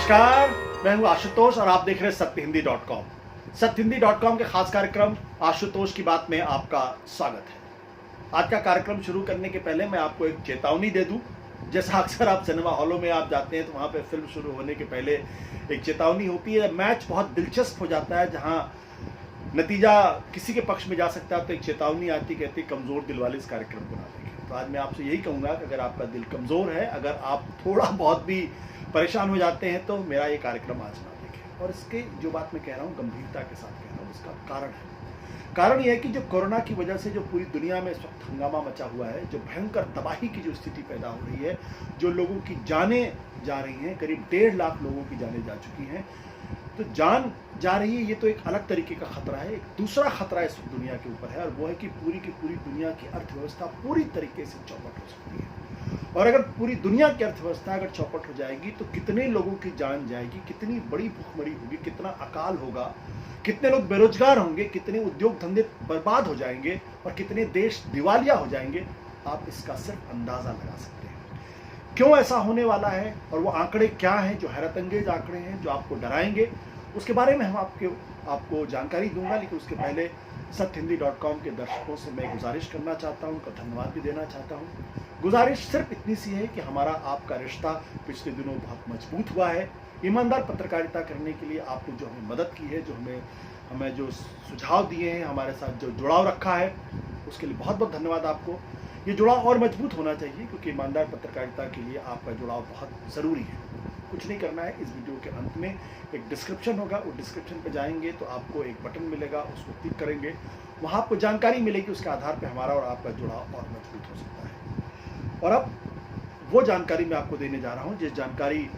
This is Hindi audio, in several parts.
नमस्कार, मैं हूं आशुतोष और आप देख रहे हैं सत्यहिंदी.com। सत्यहिंदी.com के खास कार्यक्रम आशुतोष की बात में आपका स्वागत है। आज का कार्यक्रम शुरू करने के पहले मैं आपको एक चेतावनी दे दूं। जैसा अक्सर आप सिनेमा हॉलों में आप जाते हैं तो वहां पे फिल्म शुरू होने के पहले एक चेतावनी होती है। मैच बहुत दिलचस्प हो जाता है, जहां नतीजा किसी के पक्ष में जा सकता है, तो एक चेतावनी आती कहती कमजोर दिल वाले इस कार्यक्रम को ना देखें। तो आज मैं आपसे यही कहूंगा कि अगर आपका दिल कमजोर है, अगर आप थोड़ा बहुत भी परेशान हो जाते हैं, तो मेरा ये कार्यक्रम आज ना देखें। और इसके जो बात मैं कह रहा हूँ गंभीरता के साथ कह रहा हूँ, इसका कारण है। कारण यह है कि जो कोरोना की वजह से जो पूरी दुनिया में इस वक्त हंगामा मचा हुआ है, जो भयंकर तबाही की जो स्थिति पैदा हो रही है, जो लोगों की जानें जा रही हैं, करीब 1.5 लाख लोगों की जानें जा चुकी हैं। तो जान जा रही है, ये तो एक अलग तरीके का खतरा है। एक दूसरा खतरा इस दुनिया के ऊपर है, और वो है कि पूरी की पूरी दुनिया की अर्थव्यवस्था पूरी तरीके से चौपट हो सकती है। और अगर पूरी दुनिया की अर्थव्यवस्था अगर चौपट हो जाएगी तो कितने लोगों की जान जाएगी, कितनी बड़ी भुखमरी होगी, कितना अकाल होगा, कितने लोग बेरोजगार होंगे, कितने उद्योग धंधे बर्बाद हो जाएंगे और कितने देश दिवालिया हो जाएंगे, आप इसका सिर्फ अंदाजा लगा सकते हैं। क्यों ऐसा होने वाला है और वो आंकड़े क्या हैं, जो हैरतअंगेज आंकड़े हैं, जो आपको डराएंगे, उसके बारे में हम आपको जानकारी दूंगा। लेकिन उसके पहले सत्यहिंदी.com के दर्शकों से मैं गुजारिश करना चाहता हूं, उनका धन्यवाद भी देना चाहता हूं। गुजारिश सिर्फ इतनी सी है कि हमारा आपका रिश्ता पिछले दिनों बहुत मजबूत हुआ है। ईमानदार पत्रकारिता करने के लिए आपने जो हमें मदद की है, जो हमें जो सुझाव दिए हैं, हमारे साथ जो जुड़ाव रखा है, उसके लिए बहुत बहुत धन्यवाद आपको। ये जुड़ाव और मजबूत होना चाहिए, क्योंकि ईमानदार पत्रकारिता के लिए आपका जुड़ाव बहुत ज़रूरी है। कुछ नहीं करना है, इस वीडियो के अंत में एक डिस्क्रिप्शन होगा, उस डिस्क्रिप्शन पे जाएंगे तो आपको एक बटन मिलेगा, उसको क्लिक करेंगे, वहाँ आपको जानकारी मिलेगी। उसके आधार पर हमारा और आपका जुड़ाव और मजबूत हो सकता है। और अब वो जानकारी मैं आपको देने जा रहा हूँ, जिस जानकारी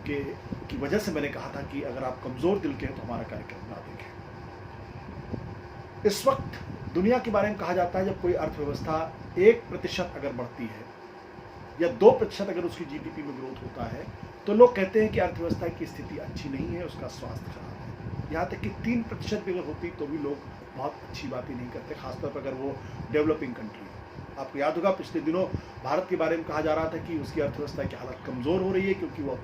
की वजह से मैंने कहा था कि अगर आप कमज़ोर दिल के हैं तो हमारा कार्यक्रम ना देखें। इस वक्त दुनिया के बारे में कहा जाता है, जब कोई अर्थव्यवस्था 1% अगर बढ़ती है या 2% अगर उसकी जीडीपी में ग्रोथ होता है, तो लोग कहते हैं कि अर्थव्यवस्था की स्थिति अच्छी नहीं है, उसका स्वास्थ्य खराब है। यहाँ तक कि 3% भी अगर होती तो भी लोग बहुत अच्छी बात ही नहीं करते, खासतौर पर अगर वो डेवलपिंग कंट्री है। आपको याद होगा पिछले दिनों भारत के बारे में कहा जा रहा था कि उसकी अर्थव्यवस्था की हालत कमज़ोर हो रही है, क्योंकि वो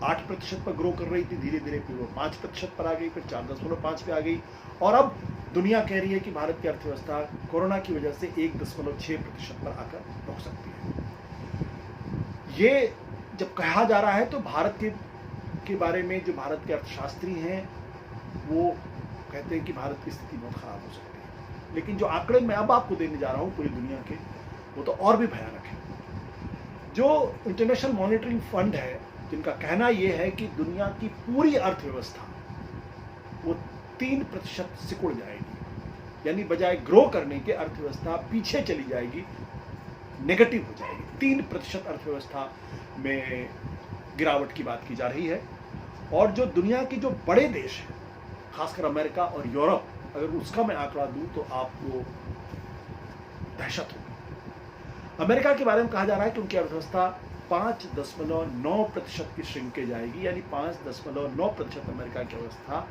8% पर ग्रो कर रही थी, धीरे धीरे फिर वो 5% पर आ गई, फिर 4.5 पे आ गई, और अब दुनिया कह रही है कि भारत की अर्थव्यवस्था कोरोना की वजह से 1.6% पर आकर रुक सकती है। ये जब कहा जा रहा है तो भारत के बारे में जो भारत के अर्थशास्त्री हैं वो कहते हैं कि भारत की स्थिति बहुत खराब हो सकती है। लेकिन जो आंकड़े मैं अब आपको देने जा रहा हूँ पूरी दुनिया के, वो तो और भी भयानक है। जो इंटरनेशनल मॉनिटरिंग फंड है, जिनका कहना यह है कि दुनिया की पूरी अर्थव्यवस्था वो 3% सिकुड़ जाएगी, यानी बजाय ग्रो करने के अर्थव्यवस्था पीछे चली जाएगी, नेगेटिव हो जाएगी। 3% अर्थव्यवस्था में गिरावट की बात की जा रही है। और जो दुनिया के जो बड़े देश हैं, खासकर अमेरिका और यूरोप, अगर उसका मैं आंकड़ा दूं तो आपको दहशत होगी। अमेरिका के बारे में कहा जा रहा है कि उनकी अर्थव्यवस्था 5.9% की श्रिंकेज आएगी, यानी 5.9% अमेरिका की अवस्था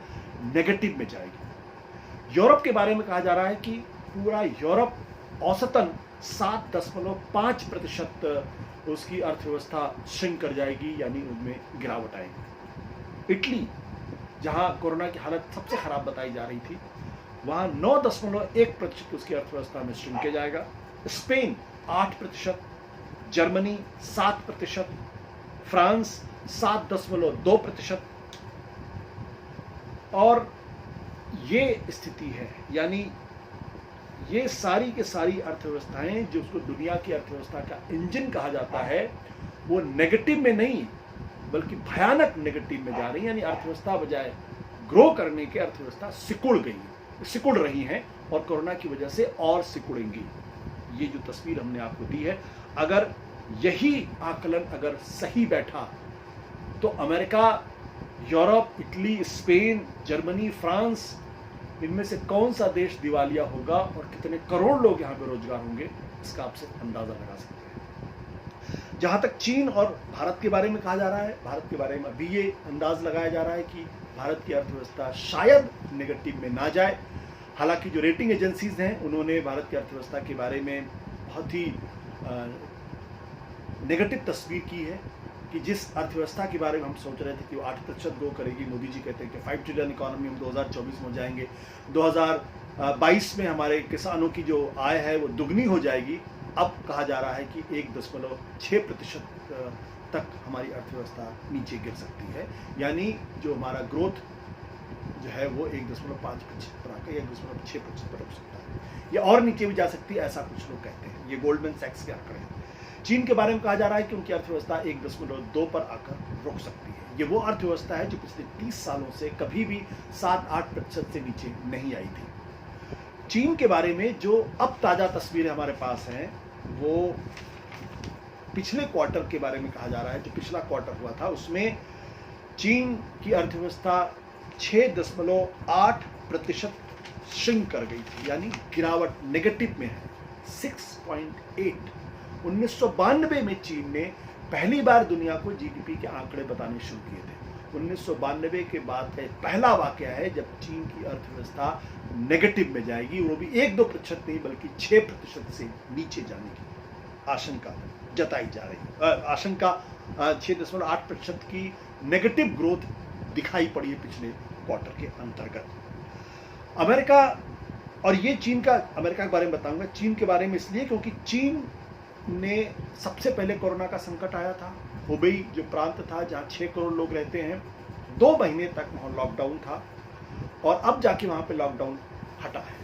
नेगेटिव में जाएगी। यूरोप के बारे में कहा जा रहा है कि पूरा यूरोप औसतन 7.5% उसकी अर्थव्यवस्था श्रिंक कर जाएगी, यानी उनमें गिरावट आएगी। इटली, जहां कोरोना की हालत सबसे खराब बताई जा रही थी, वहां 9.1% उसकी अर्थव्यवस्था में श्रिंकेज आएगा। Spain 8%, Germany 7%, France 7.2%। और ये स्थिति है, यानी ये सारी के सारी अर्थव्यवस्थाएं जो उसको दुनिया की अर्थव्यवस्था का इंजन कहा जाता है, वो नेगेटिव में नहीं बल्कि भयानक नेगेटिव में जा रही है। यानी अर्थव्यवस्था बजाय ग्रो करने के अर्थव्यवस्था सिकुड़ रही हैं, और कोरोना की वजह से और सिकुड़ेंगी। ये जो तस्वीर हमने आपको दी है, अगर यही आकलन अगर सही बैठा तो America, Europe, Italy, Spain, Germany, France, इनमें से कौन सा देश दिवालिया होगा और कितने करोड़ लोग यहाँ बेरोजगार होंगे, इसका आप सिर्फ अंदाजा लगा सकते हैं। जहाँ तक चीन और भारत के बारे में कहा जा रहा है, भारत के बारे में अभी ये अंदाज लगाया जा रहा है कि भारत की अर्थव्यवस्था शायद नेगेटिव में ना जाए। हालांकि जो रेटिंग एजेंसीज हैं उन्होंने भारत की अर्थव्यवस्था के बारे में बहुत ही नेगेटिव तस्वीर की है कि जिस अर्थव्यवस्था के बारे में हम सोच रहे थे कि वो 8% ग्रो करेगी, मोदी जी कहते हैं कि 5 ट्रिलियन इकोनॉमी हम 2024 में हो जाएंगे, 2022 में हमारे किसानों की जो आय है वो दुगनी हो जाएगी। अब कहा जा रहा है कि 1.6% तक हमारी अर्थव्यवस्था नीचे गिर सकती है, यानी जो हमारा ग्रोथ जो है वो 1.5% पर आकर 1.6% पर रुक सकता है, या और नीचे भी जा सकती है, ऐसा कुछ लोग कहते हैं। ये गोल्डमैन सैक्स के आंकड़े हैं। चीन के बारे में कहा जा रहा है कि उनकी अर्थव्यवस्था 1.2 पर आकर रुक सकती है। ये वो अर्थव्यवस्था है जो पिछले 30 सालों से कभी भी 7-8% से नीचे नहीं आई थी। चीन के बारे में जो अब ताज़ा तस्वीरें हमारे पास हैं वो पिछले क्वार्टर के बारे में कहा जा रहा है। जो पिछला क्वार्टर हुआ था उसमें चीन की अर्थव्यवस्था 6.8% श्रिंक कर गई थी, यानी गिरावट नेगेटिव में है 6.8। 1992 में चीन ने पहली बार दुनिया को जीडीपी के आंकड़े बताने शुरू किए थे। 1992 के बाद का पहला वाकया है जब चीन की अर्थव्यवस्था नेगेटिव में जाएगी, वो भी 1-2% नहीं बल्कि 6% से नीचे जाने की आशंका जताई जा रही है। आशंका 6.8% की नेगेटिव ग्रोथ दिखाई पड़ी है पिछले क्वार्टर के अंतर्गत। अमेरिका, और ये चीन का, अमेरिका के बारे में बताऊंगा, चीन के बारे में इसलिए क्योंकि चीन ने सबसे पहले कोरोना का संकट आया था। हुबेई जो प्रांत था जहाँ 6 करोड़ लोग रहते हैं, 2 महीने तक वहाँ लॉकडाउन था और अब जाके वहाँ पे लॉकडाउन हटा है।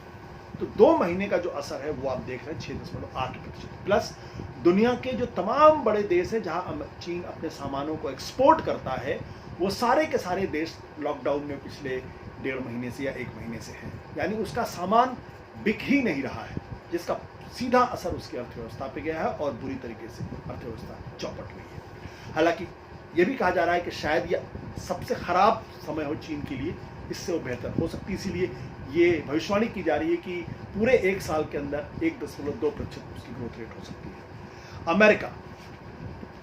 तो 2 महीने का जो असर है वो आप देख रहे हैं 6.8%। प्लस दुनिया के जो तमाम बड़े देश हैं जहाँ चीन अपने सामानों को एक्सपोर्ट करता है, वो सारे के सारे देश लॉकडाउन में पिछले 1.5 महीने से या 1 महीने से हैं, यानी उसका सामान बिक ही नहीं रहा है, जिसका सीधा असर उसकी अर्थव्यवस्था पे गया है और बुरी तरीके से अर्थव्यवस्था चौपट हुई है। हालांकि ये भी कहा जा रहा है कि शायद यह सबसे खराब समय हो चीन के लिए, इससे वो बेहतर हो सकती है। इसीलिए ये भविष्यवाणी की जा रही है कि पूरे 1 साल के अंदर 1.2% उसकी ग्रोथ रेट हो सकती है। अमेरिका,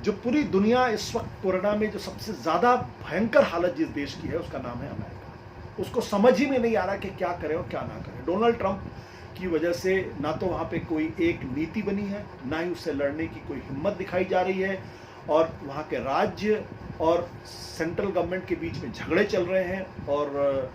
जो पूरी दुनिया इस वक्त कोरोना में जो सबसे ज़्यादा भयंकर हालत जिस देश की है उसका नाम है अमेरिका। उसको समझ ही में नहीं आ रहा कि क्या करें और क्या ना करें। डोनाल्ड ट्रंप की वजह से ना तो वहाँ पे कोई एक नीति बनी है, ना ही उससे लड़ने की कोई हिम्मत दिखाई जा रही है, और वहाँ के राज्य और सेंट्रल गवर्नमेंट के बीच में झगड़े चल रहे हैं। और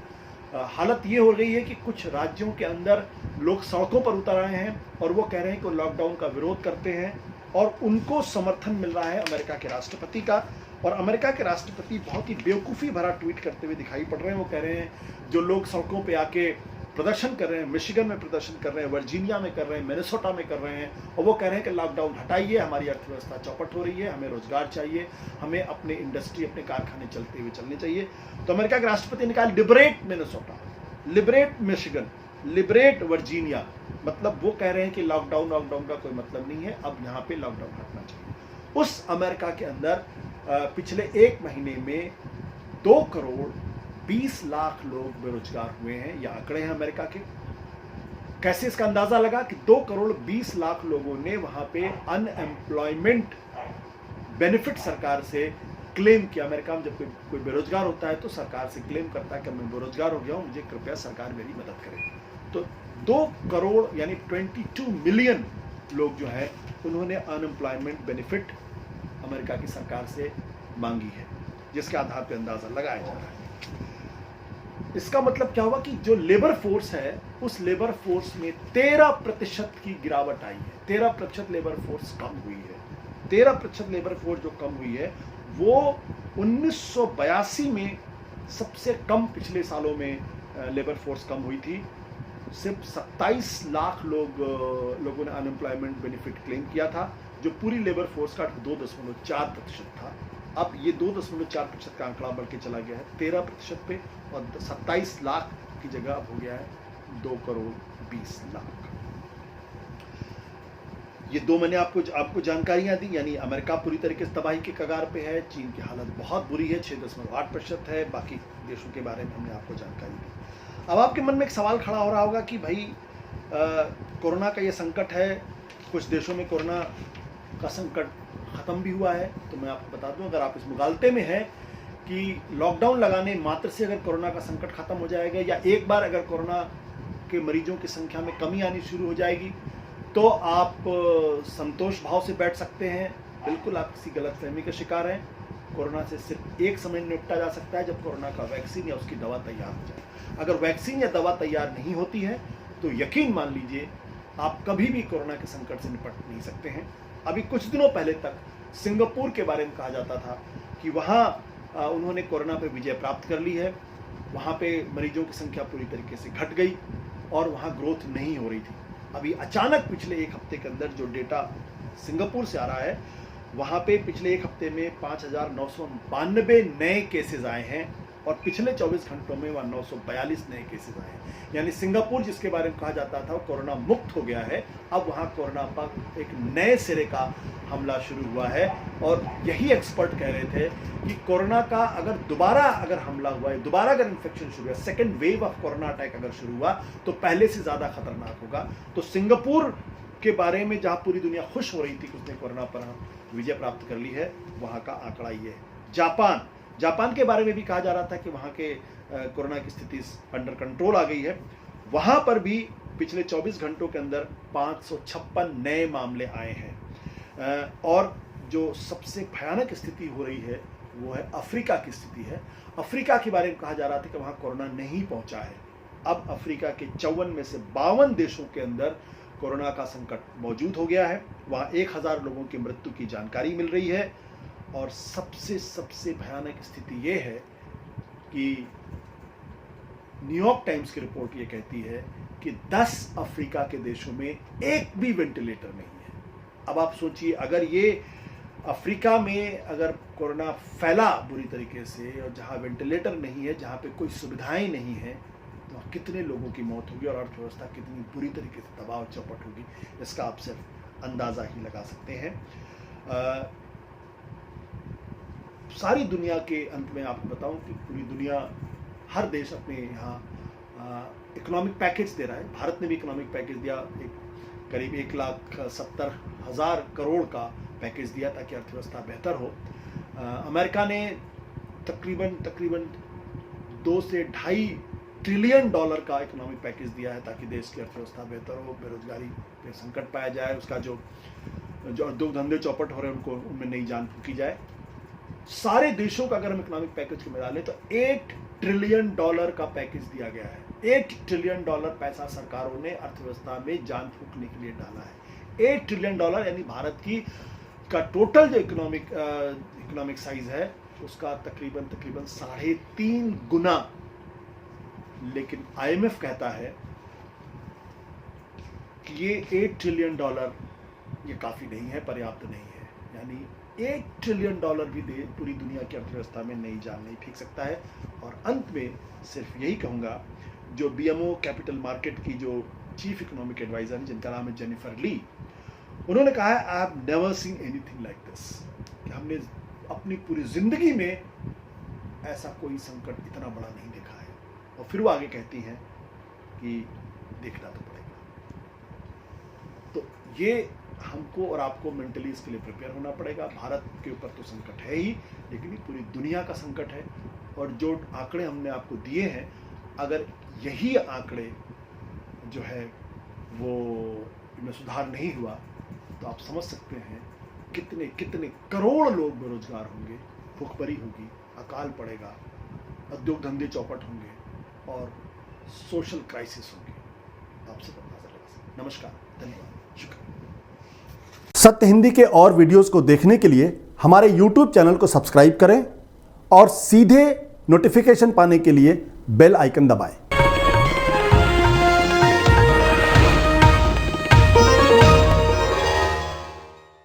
हालत ये हो गई है कि कुछ राज्यों के अंदर लोग सड़कों पर उतर आए हैं और वो कह रहे हैं कि लॉकडाउन का विरोध करते हैं, और उनको समर्थन मिल रहा है अमेरिका के राष्ट्रपति का। और अमेरिका के राष्ट्रपति बहुत ही बेवकूफ़ी भरा ट्वीट करते हुए दिखाई पड़ रहे हैं। वो कह रहे हैं जो लोग सड़कों पे आके प्रदर्शन कर रहे हैं, मिशिगन में प्रदर्शन कर रहे हैं, वर्जीनिया में कर रहे हैं, मिनेसोटा में कर रहे हैं, और वो कह रहे हैं कि लॉकडाउन हटाइए, हमारी अर्थव्यवस्था चौपट हो रही है, हमें रोजगार चाहिए, हमें अपने इंडस्ट्री, अपने कारखाने चलते हुए चलने चाहिए। तो अमेरिका के राष्ट्रपति ने कहा liberate Minnesota, liberate Michigan, liberate Virginia. मतलब वो कह रहे हैं कि लॉकडाउन का कोई मतलब नहीं है, अब यहाँ पे लॉकडाउन हटना चाहिए। उस अमेरिका के अंदर पिछले 1 महीने में 2.20 करोड़ लोग बेरोजगार हुए हैं। ये आंकड़े हैं अमेरिका के। कैसे इसका अंदाजा लगा कि 2.20 करोड़ लोगों ने वहां पे अनएम्प्लॉयमेंट बेनिफिट सरकार से क्लेम किया। अमेरिका में जब कोई बेरोजगार होता है तो सरकार से क्लेम करता है कि मैं बेरोजगार हो गया हूं, मुझे कृपया सरकार मेरी मदद करे। तो 2 करोड़ यानी 22 मिलियन लोग जो है उन्होंने अनएम्प्लॉयमेंट बेनिफिट अमेरिका की सरकार से मांगी है, जिसके आधार पर अंदाजा लगाया जा रहा है। इसका मतलब क्या हुआ कि जो लेबर फोर्स है उस लेबर फोर्स में 13% की गिरावट आई है। 13% लेबर फोर्स कम हुई है। 13% लेबर फोर्स जो कम हुई है वो 1982 में सबसे कम पिछले सालों में लेबर फोर्स कम हुई थी। सिर्फ 27 लाख लोगों ने अनएम्प्लॉयमेंट बेनिफिट क्लेम किया था, जो पूरी लेबर फोर्स का 2.4% था। अब ये 2.4% का आंकड़ा बढ़ के चला गया है 13% पे, और 27 लाख की जगह अब हो गया है 2.20 करोड़। ये 2 मैंने आपको जानकारियां दी, यानी अमेरिका पूरी तरीके से तबाही के कगार पे है, चीन की हालत बहुत बुरी है, 6.8% है, बाकी देशों के बारे में हमने आपको जानकारी दी। अब आपके मन में एक सवाल खड़ा हो रहा होगा कि भाई कोरोना का ये संकट है, कुछ देशों में कोरोना का संकट ख़त्म भी हुआ है। तो मैं आपको बता दूं, अगर आप इस मुगालते में हैं कि लॉकडाउन लगाने मात्र से अगर कोरोना का संकट ख़त्म हो जाएगा, या एक बार अगर कोरोना के मरीजों की संख्या में कमी आनी शुरू हो जाएगी, तो आप संतोष भाव से बैठ सकते हैं। बिल्कुल आप किसी गलतफहमी का शिकार हैं। कोरोना से सिर्फ एक समय निपटा जा सकता है, जब कोरोना का वैक्सीन या उसकी दवा तैयार हो जाए। अगर वैक्सीन या दवा तैयार नहीं होती है तो यकीन मान लीजिए आप कभी भी कोरोना के संकट से निपट नहीं सकते हैं। अभी कुछ दिनों पहले तक सिंगापुर के बारे में कहा जाता था कि वहाँ उन्होंने कोरोना पर विजय प्राप्त कर ली है, वहाँ पे मरीजों की संख्या पूरी तरीके से घट गई और वहाँ ग्रोथ नहीं हो रही थी। अभी अचानक पिछले एक हफ्ते के अंदर जो डेटा सिंगापुर से आ रहा है, वहाँ पे पिछले एक हफ्ते में 5,992 नए केसेस आए हैं और पिछले 24 घंटों में वहाँ 942 नए केसेस आए हैं। यानी सिंगापुर जिसके बारे में कहा जाता था वो कोरोना मुक्त हो गया है, अब वहाँ कोरोना पर एक नए सिरे का हमला शुरू हुआ है। और यही एक्सपर्ट कह रहे थे कि कोरोना का दोबारा अगर हमला हुआ है, दोबारा अगर इन्फेक्शन शुरू हुआ, second wave of corona attack अगर शुरू हुआ तो पहले से ज़्यादा खतरनाक होगा। तो सिंगापुर के बारे में जहाँ पूरी दुनिया खुश हो रही थी कि उसने कोरोना पर विजय प्राप्त कर ली है, वहाँ का आंकड़ा ये है। जापान के बारे में भी कहा जा रहा था कि वहाँ के कोरोना की स्थिति अंडर कंट्रोल आ गई है। वहाँ पर भी पिछले 24 घंटों के अंदर 556 नए मामले आए हैं। और जो सबसे भयानक स्थिति हो रही है वो है अफ्रीका की स्थिति है। अफ्रीका के बारे में कहा जा रहा था कि वहाँ कोरोना नहीं पहुँचा है। अब अफ्रीका के 54 में से 52 देशों के अंदर कोरोना का संकट मौजूद हो गया है। वहाँ 1000 लोगों की मृत्यु की जानकारी मिल रही है। और सबसे भयानक स्थिति ये है कि न्यूयॉर्क टाइम्स की रिपोर्ट ये कहती है कि 10 अफ्रीका के देशों में एक भी वेंटिलेटर नहीं है। अब आप सोचिए, अगर ये अफ्रीका में अगर कोरोना फैला बुरी तरीके से और जहाँ वेंटिलेटर नहीं है, जहाँ पे कोई सुविधाएं नहीं है, तो कितने लोगों की मौत होगी और अर्थव्यवस्था कितनी बुरी तरीके से दबाव चौपट होगी, इसका आप सिर्फ अंदाज़ा ही लगा सकते हैं। सारी दुनिया के अंत में आपको बताऊं कि पूरी दुनिया, हर देश अपने यहाँ इकोनॉमिक पैकेज दे रहा है। भारत ने भी इकोनॉमिक पैकेज दिया, करीब 1,70,000 करोड़ का पैकेज दिया ताकि अर्थव्यवस्था बेहतर हो। अमेरिका ने तकरीबन 2 से $2.5 ट्रिलियन का इकोनॉमिक पैकेज दिया है ताकि देश की अर्थव्यवस्था बेहतर हो, बेरोजगारी पे संकट पाया जाए, उसका जो उद्योग धंधे चौपट हो रहे हैं उनको उनमें नई जान फूंकी जाए। सारे देशों का अगर हम इकोनॉमिक पैकेज को मिला लें तो $8 ट्रिलियन का पैकेज दिया गया है। $8 ट्रिलियन पैसा सरकारों ने अर्थव्यवस्था में जान फूंकने के लिए डाला है। $8 ट्रिलियन यानी भारत की का टोटल जो इकोनॉमिक साइज है उसका तकरीबन 3.5 गुना। लेकिन IMF कहता है कि ये $8 ट्रिलियन ये काफ़ी नहीं है, पर्याप्त नहीं है। यानी $8 ट्रिलियन भी पूरी दुनिया की अर्थव्यवस्था में नई जान नहीं फेंक सकता है। और अंत में सिर्फ यही कहूँगा, जो BMO कैपिटल मार्केट की जो चीफ इकोनॉमिक एडवाइज़र हैं जिनका नाम है जेनिफर ली, उन्होंने कहा है I have never seen anything like this, कि हमने अपनी पूरी ज़िंदगी में ऐसा कोई संकट इतना बड़ा नहीं देखा है। और फिर वो आगे कहती हैं कि देखना तो पड़ेगा। तो ये हमको और आपको मेंटली इसके लिए प्रिपेयर होना पड़ेगा। भारत के ऊपर तो संकट है ही, लेकिन ये पूरी दुनिया का संकट है। और जो आंकड़े हमने आपको दिए हैं, अगर यही आंकड़े जो है वो इनमें सुधार नहीं हुआ तो आप समझ सकते हैं कितने करोड़ लोग बेरोजगार होंगे, भूखमरी होगी, अकाल पड़ेगा, उद्योग धंधे चौपट होंगे और सोशल क्राइसिस होगी। आप सब अंदाजा लगा सकते हैं। नमस्कार, धन्यवाद, शुक्रिया। सत्य हिंदी के और वीडियोस को देखने के लिए हमारे YouTube चैनल को सब्सक्राइब करें और सीधे नोटिफिकेशन पाने के लिए बेल आइकन दबाएं।